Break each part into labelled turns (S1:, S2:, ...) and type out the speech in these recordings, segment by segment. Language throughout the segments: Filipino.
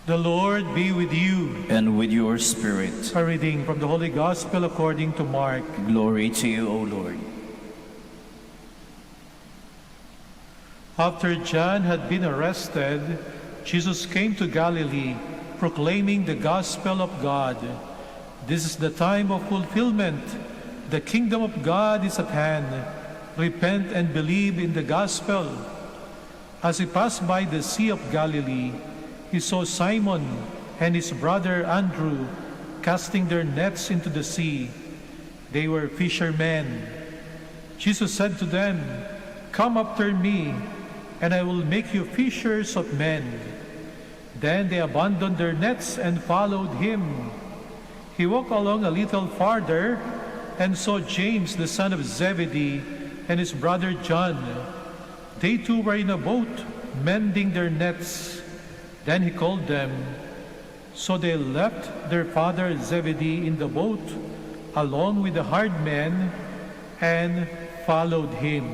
S1: The Lord be with you.
S2: And with your spirit.
S1: A reading from the Holy Gospel according to Mark.
S2: Glory to you, O Lord.
S1: After John had been arrested, Jesus came to Galilee, proclaiming the gospel of God. This is the time of fulfillment. The kingdom of God is at hand. Repent and believe in the gospel. As he passed by the Sea of Galilee, he saw Simon and his brother Andrew casting their nets into the sea. They were fishermen. Jesus said to them, "Come after me, and I will make you fishers of men." Then they abandoned their nets and followed him. He walked along a little farther and saw James, the son of Zebedee, and his brother John. They too were in a boat, mending their nets. Then he called them. So they left their father Zebedee in the boat, along with the hired men, and followed him.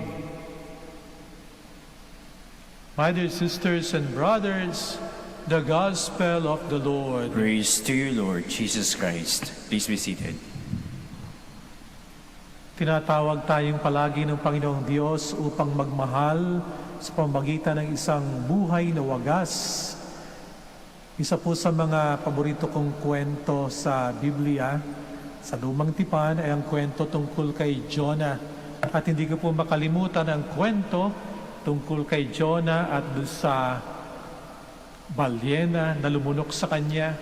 S1: My dear sisters and brothers, the gospel of the Lord.
S2: Praise to you, Lord Jesus Christ. Please be seated.
S1: Tinatawag tayong palagi ng Panginoong Diyos upang magmahal sa pamamagitan ng isang buhay na wagas. Isa po sa mga paborito kong kwento sa Biblia, sa Lumang Tipan, ay ang kwento tungkol kay Jonah. At hindi ko po makalimutan ang kwento tungkol kay Jonah at doon sa balyena na lumunok sa kanya,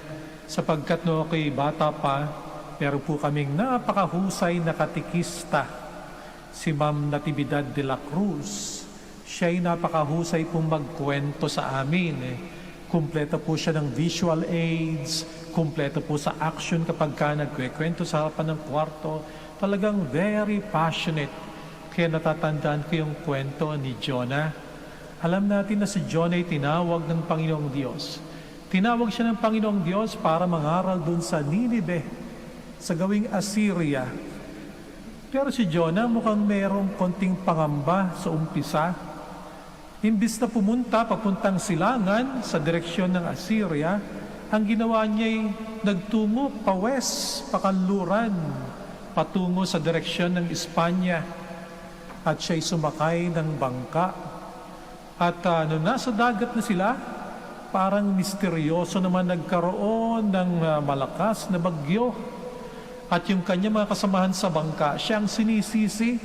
S1: sapagkat no ako'y bata pa, meron po kaming napakahusay na katikista, si Ma'am Natividad de la Cruz. Siya'y napakahusay pong magkwento sa amin. Kumpleto po siya ng visual aids, kumpleto po sa action kapag ka nagkwekwento sa harapan ng kwarto. Talagang very passionate. Kaya natatandaan ko yung kwento ni Jonah. Alam natin na si Jonah ay tinawag ng Panginoong Diyos. Tinawag siya ng Panginoong Diyos para mangaral dun sa Nineveh, sa gawing Assyria. Pero si Jonah mukhang mayroong konting pangamba sa umpisa. Imbis na pumunta papuntang silangan sa direksyon ng Assyria, ang ginawa niya ay nagtungo pa-west, pakanluran, patungo sa direksyon ng Espanya. At siya'y sumakay ng bangka. At nung nasa dagat na sila, parang misteryoso naman nagkaroon ng malakas na bagyo. At yung kanya mga kasamahan sa bangka, siyang sinisisi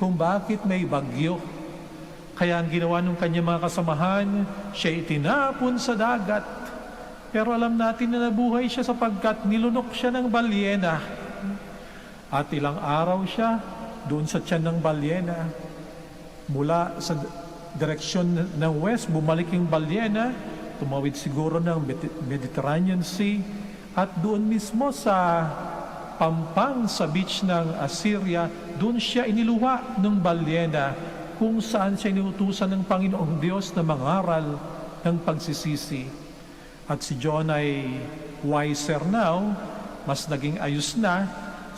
S1: kung bakit may bagyo. Kaya ang ginawa ng kanya mga kasamahan, siya itinapon sa dagat. Pero alam natin na nabuhay siya sapagkat nilunok siya ng balyena. At ilang araw siya doon sa tiyan ng balyena. Mula sa direksyon ng west, bumalik yung balyena, tumawid siguro ng Mediterranean Sea, at doon mismo sa pampang sa beach ng Assyria, doon siya iniluwa ng balyena, kung saan siya inutusan ng Panginoong Diyos na mangaral ng pagsisisi. At si Jonah ay wiser now, mas naging ayos na,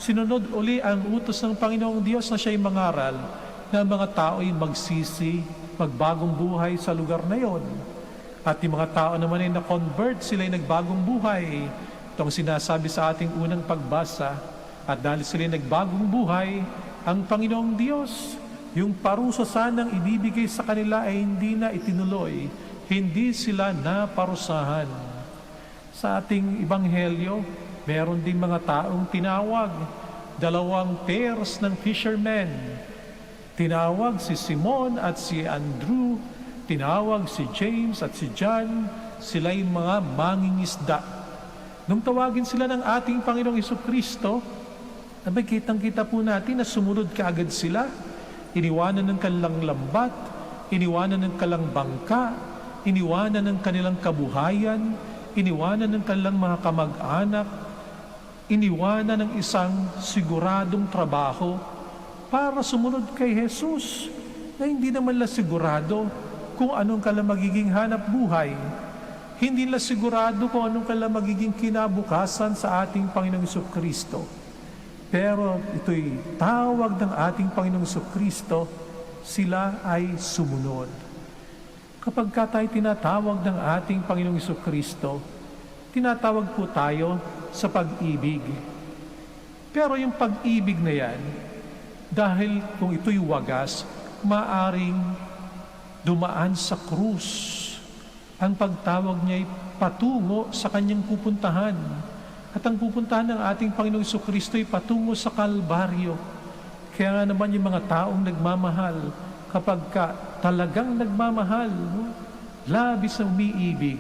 S1: sinunod uli ang utos ng Panginoong Diyos na siya'y mangaral, na mga tao ay magsisi, magbagong buhay sa lugar na yon. At yung mga tao naman ay na-convert, sila ay nagbagong buhay. Ito ang sinasabi sa ating unang pagbasa. At dahil sila ay nagbagong buhay, ang Panginoong Diyos, yung parusa sanang ibibigay sa kanila ay hindi na itinuloy, hindi sila naparusahan. Sa ating ebanghelyo, meron din mga taong tinawag, 2 pairs ng fishermen. Tinawag si Simon at si Andrew, tinawag si James at si John, sila'y mga mangingisda. Nung tawagin sila ng ating Panginoong Jesucristo, abay kitang-kita po natin na sumunod kaagad sila. Iniwanan ng kanilang lambat, iniwanan ng kanilang bangka, iniwanan ng kanilang kabuhayan, iniwanan ng kanilang mga kamag-anak, iniwanan ng isang siguradong trabaho para sumunod kay Jesus na hindi naman la sigurado kung anong kala magiging hanap buhay. Hindi la sigurado kung anong kala magiging kinabukasan sa ating Panginoong Jesucristo. Pero ito'y tawag ng ating Panginoong Jesucristo, sila ay sumunod. Kapag ka tayo tinatawag ng ating Panginoong Jesucristo, tinatawag po tayo sa pag-ibig. Pero yung pag-ibig na yan, dahil kung ito'y wagas, maaring dumaan sa krus. Ang pagtawag niya ay patungo sa kanyang pupuntahan. At ang pupuntahan ng ating Panginoong Jesucristo ay patungo sa Kalbaryo. Kaya nga naman yung mga taong nagmamahal, kapag talagang nagmamahal, labis na umiibig,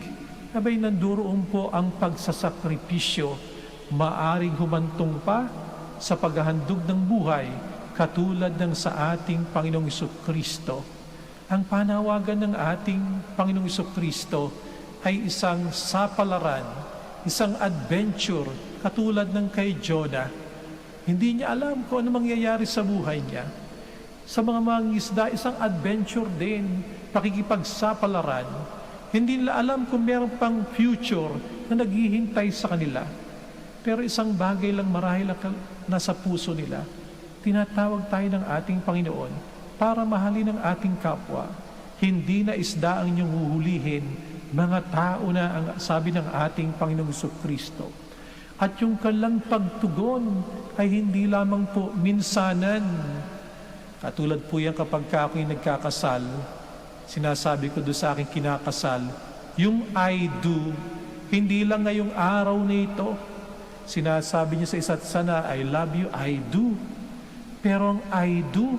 S1: abay nanduroon po ang pagsasakripisyo, maaring humantong pa sa paghahandog ng buhay, katulad ng sa ating Panginoong Jesucristo. Ang panawagan ng ating Panginoong Jesucristo ay isang sapalaran, isang adventure, katulad ng kay Jonah. Hindi niya alam kung ano mangyayari sa buhay niya. Sa mga mangingisda, isang adventure din, pakikipagsapalaran. Hindi nila alam kung meron pang future na naghihintay sa kanila. Pero isang bagay lang marahil nasa puso nila. Tinatawag tayo ng ating Panginoon para mahalin ang ating kapwa. Hindi na isda ang inyong huhulihin, mga tao na ang sabi ng ating Panginoong Jesucristo. At yung kanilang pagtugon ay hindi lamang po minsanan. Katulad po yan kapag ako'y nagkakasal, sinasabi ko doon sa aking kinakasal, yung I do, hindi lang ngayong araw na ito. Sinasabi niya sa isa't isa na, I love you, I do. Pero ang I do,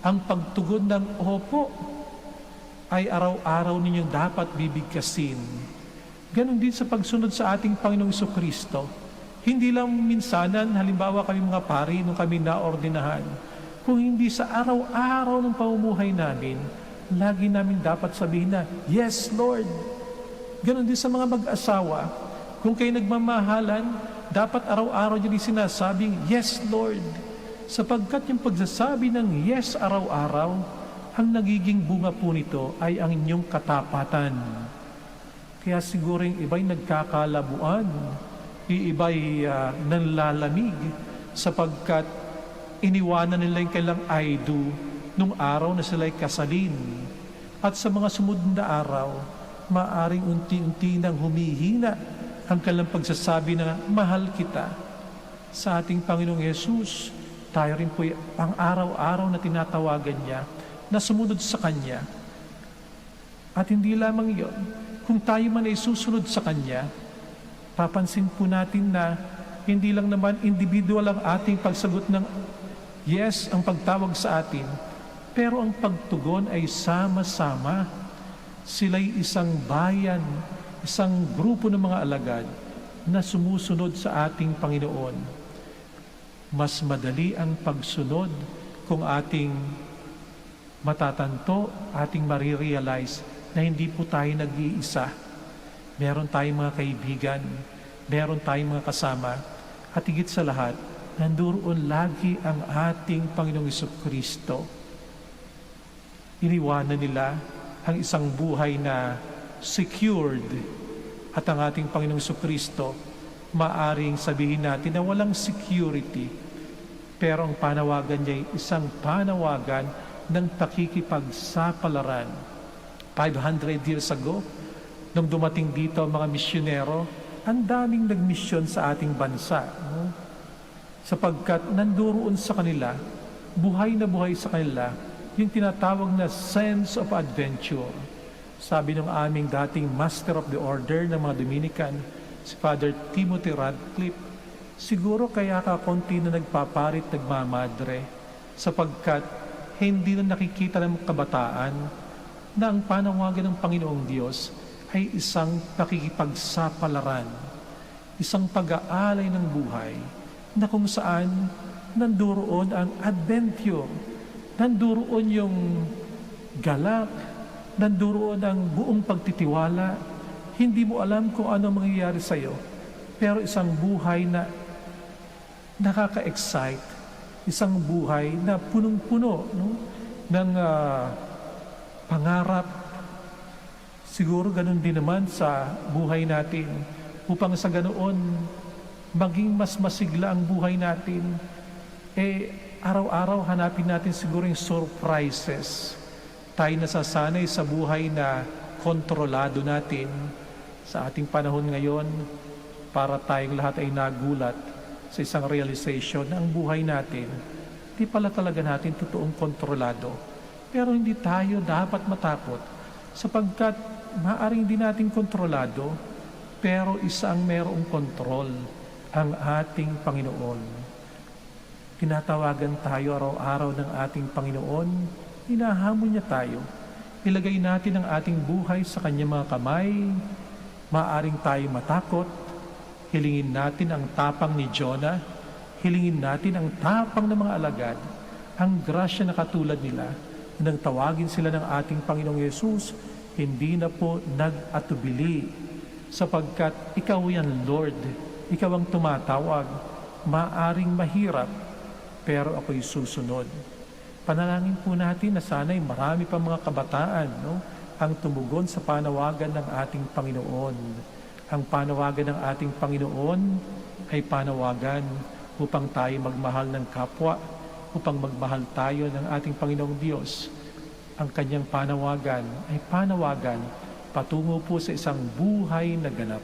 S1: ang pagtugon ng opo, ay araw-araw ninyong dapat bibigkasin. Ganon din sa pagsunod sa ating Panginoong Jesucristo. Hindi lang minsanan, halimbawa kami mga pari, nung kami naordinahan, kung hindi sa araw-araw ng pamumuhay namin, lagi namin dapat sabihin na, Yes, Lord. Ganon din sa mga mag-asawa. Kung kayo nagmamahalan, dapat araw-araw nyo din sinasabing, Yes, Lord. Sapagkat yung pagsasabi ng yes araw-araw, ang nagiging bunga po nito ay ang inyong katapatan. Kaya siguro yung iba'y nagkakalabuan, yung iba'y nanlalamig, sapagkat iniwanan nila yung kailang I do nung araw na sila'y kasalin. At sa mga sumunod na araw, maaring unti-unti nang humihina ang kailang pagsasabi na mahal kita. Sa ating Panginoong Yesus, tayo rin po ang araw-araw na tinatawagan niya na sumunod sa Kanya. At hindi lamang iyon, kung tayo man ay susunod sa Kanya, papansin po natin na hindi lang naman individual ang ating pagsagot ng yes, ang pagtawag sa atin, pero ang pagtugon ay sama-sama. Sila'y isang bayan, isang grupo ng mga alagad na sumusunod sa ating Panginoon. Mas madali ang pagsunod kung ating matatanto, ating marirealize na hindi po tayo nag-iisa. Meron tayong mga kaibigan, meron tayong mga kasama, at higit sa lahat, nandoon lagi ang ating Panginoong Jesucristo. Iniwanan nila ang isang buhay na secured, at ang ating Panginoong Jesucristo, maaring sabihin natin na walang security, pero ang panawagan niya ay isang panawagan ng pakikipagsapalaran. 500 years ago, nung dumating dito ang mga misyonero, ang daming nagmisyon sa ating bansa. No? Sapagkat nanduroon sa kanila, buhay na buhay sa kanila, yung tinatawag na sense of adventure. Sabi ng aming dating Master of the Order ng mga Dominican, si Father Timothy Radcliffe, siguro kaya ka konti na nagpaparit, nagmamadre, sapagkat hindi na nakikita ng kabataan na ang panawagan ng Panginoong Diyos ay isang pakikipagsapalaran, isang pag-aalay ng buhay, na kung saan nanduroon ang adventure, nanduroon yung galak, nanduroon ang buong pagtitiwala. Hindi mo alam kung ano mangyayari sa iyo, pero isang buhay na nakaka-excite, isang buhay na punong-puno, no, ng pangarap. Siguro ganun din naman sa buhay natin, upang sa ganoon maging mas masigla ang buhay natin. Araw-araw hanapin natin siguro yung surprises. Tayo nasasanay sa buhay na kontrolado natin, Sa ating panahon ngayon, para tayong lahat ay nagulat sa isang realization na ang buhay natin, di pala talaga natin totoong kontrolado. Pero hindi tayo dapat matakot sapagkat maaaring di natin kontrolado, pero isang merong kontrol, ang ating Panginoon. Tinatawagan tayo araw-araw ng ating Panginoon, hinahamon niya tayo. Ilagay natin ang ating buhay sa kanyang mga kamay. Maaring tayo matakot. Hilingin natin ang tapang ni Jonah. Hilingin natin ang tapang ng mga alagad. Ang grasya na katulad nila. Nang tawagin sila ng ating Panginoong Yesus, hindi na po nag-atubili. Sapagkat ikaw yan, Lord. Ikaw ang tumatawag. Maaring mahirap, pero ako'y susunod. Panalangin po natin na sana'y marami pa mga kabataan ang tumugon sa panawagan ng ating Panginoon. Ang panawagan ng ating Panginoon ay panawagan upang tayo magmahal ng kapwa, upang magmahal tayo ng ating Panginoong Diyos. Ang kanyang panawagan ay panawagan patungo po sa isang buhay na ganap.